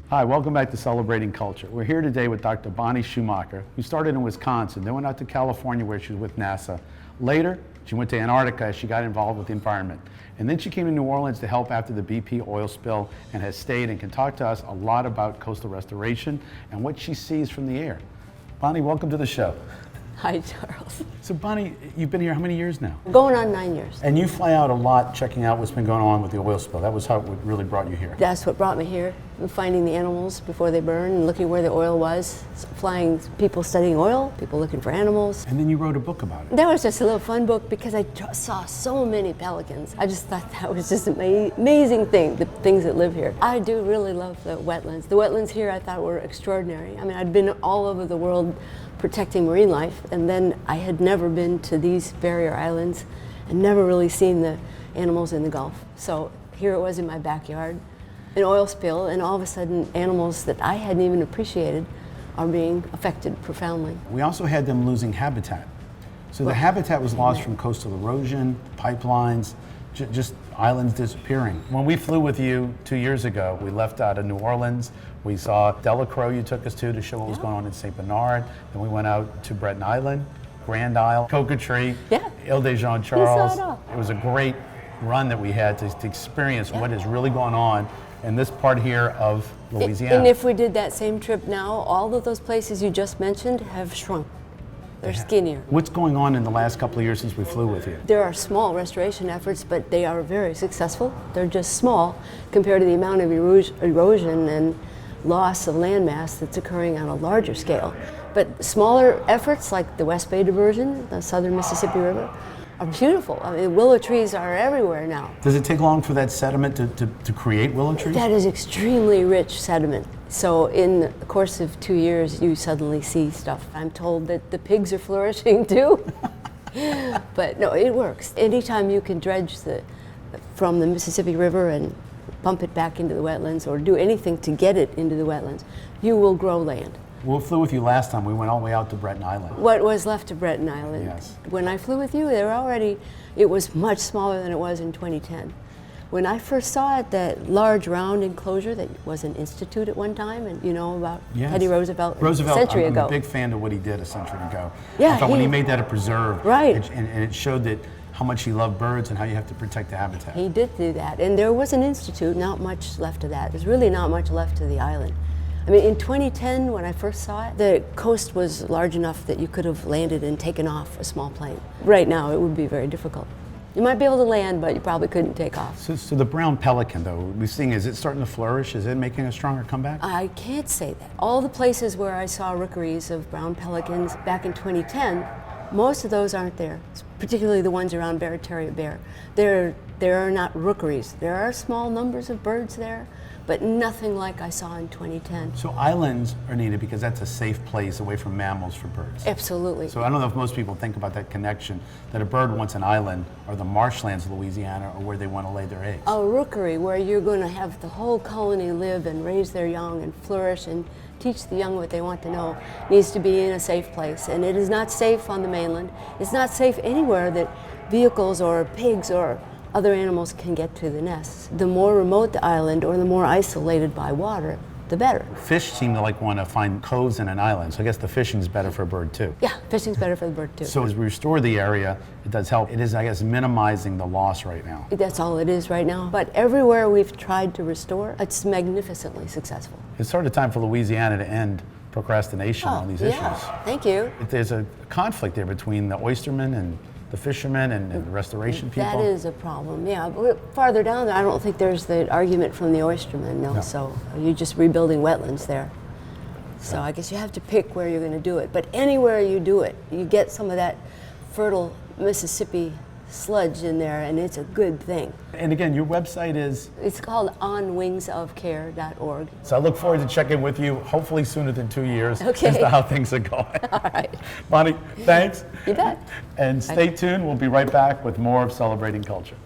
Hi, welcome back to Celebrating Culture. We're here today with Dr. Bonny Schumaker, who started in Wisconsin, then went out to California where she was with NASA. Later, she went to Antarctica as she got involved with the environment. And then she came to New Orleans to help after the BP oil spill and has stayed and can talk to us a lot about coastal restoration and what she sees from the air. Bonny, welcome to the show. Hi, Charles. So Bonny, you've been here how many years now? Going on 9 years. And you fly out a lot checking out what's been going on with the oil spill. That was how it really brought you here. That's what brought me here, finding the animals before they burn and looking where the oil was, flying people studying oil, people looking for animals. And then you wrote a book about it. That was just a little fun book because I saw so many pelicans. I just thought that was just an amazing thing, the things that live here. I do really love the wetlands. The wetlands here I thought were extraordinary. I mean, I'd been all over the world protecting marine life, and then I had never been to these barrier islands and never really seen the animals in the Gulf. So here it was in my backyard, an oil spill, and all of a sudden animals that I hadn't even appreciated are being affected profoundly. We also had them losing habitat. So the habitat was lost from coastal erosion, pipelines, just islands disappearing. When we flew with you 2 years ago, we left out of New Orleans. We saw Delacroix, you took us to show what was going on in St. Bernard. Then we went out to Breton Island, Grand Isle, Cocoa-Tree, Ile-de-Jean Charles. It was a great run that we had to experience what is really going on in this part here of Louisiana. And if we did that same trip now, all of those places you just mentioned have shrunk. They're skinnier. What's going on in the last couple of years since we flew with you? There are small restoration efforts, but they are very successful. They're just small compared to the amount of erosion and loss of landmass that's occurring on a larger scale. But smaller efforts like the West Bay diversion, the southern Mississippi River, are beautiful. I mean, willow trees are everywhere now. Does it take long for that sediment to create willow trees? That is extremely rich sediment. So in the course of 2 years, you suddenly see stuff. I'm told that the pigs are flourishing too. But no, it works. Anytime you can dredge from the Mississippi River and pump it back into the wetlands or do anything to get it into the wetlands, you will grow land. We flew with you last time. We went all the way out to Breton Island. What was left of Breton Island? Yes. When I flew with you, it was much smaller than it was in 2010. When I first saw it, that large round enclosure that was an institute at one time, and you know about Teddy Roosevelt a century ago. I'm a big fan of what he did a century ago. Yeah, I thought when he made that a preserve, right. and it showed that how much he loved birds and how you have to protect the habitat. He did do that, and there was an institute, not much left of that. There's really not much left of the island. I mean, in 2010, when I first saw it, the coast was large enough that you could have landed and taken off a small plane. Right now, it would be very difficult. You might be able to land, but you probably couldn't take off. So the brown pelican, though, we're seeing, is it starting to flourish? Is it making a stronger comeback? I can't say that. All the places where I saw rookeries of brown pelicans back in 2010, most of those aren't there, particularly the ones around Barataria Bear. There are not rookeries. There are small numbers of birds there, but nothing like I saw in 2010. So islands are needed because that's a safe place away from mammals for birds. Absolutely. So I don't know if most people think about that connection, that a bird wants an island or the marshlands of Louisiana or where they want to lay their eggs. A rookery where you're going to have the whole colony live and raise their young and flourish and teach the young what they want to know needs to be in a safe place. And it is not safe on the mainland. It's not safe anywhere that vehicles or pigs or other animals can get to the nests. The more remote the island or the more isolated by water, the better. Fish seem to want to find coves in an island, so I guess the fishing's better for a bird too. Yeah, fishing's better for the bird too. So as we restore the area, it does help. It is, I guess, minimizing the loss right now. That's all it is right now. But everywhere we've tried to restore, it's magnificently successful. It's sort of time for Louisiana to end procrastination on these issues. Thank you. There's a conflict there between the oystermen and the fishermen and the restoration people. That is a problem, yeah. But farther down there, I don't think there's the argument from the oystermen, no. So you're just rebuilding wetlands there. So I guess you have to pick where you're going to do it. But anywhere you do it, you get some of that fertile Mississippi sludge in there, and it's a good thing. And again, your website is? It's called onwingsofcare.org. So I look forward to checking with you, hopefully sooner than 2 years, as to how things are going. All right. Bonny, thanks. You bet. And stay tuned. We'll be right back with more of Celebrating Culture.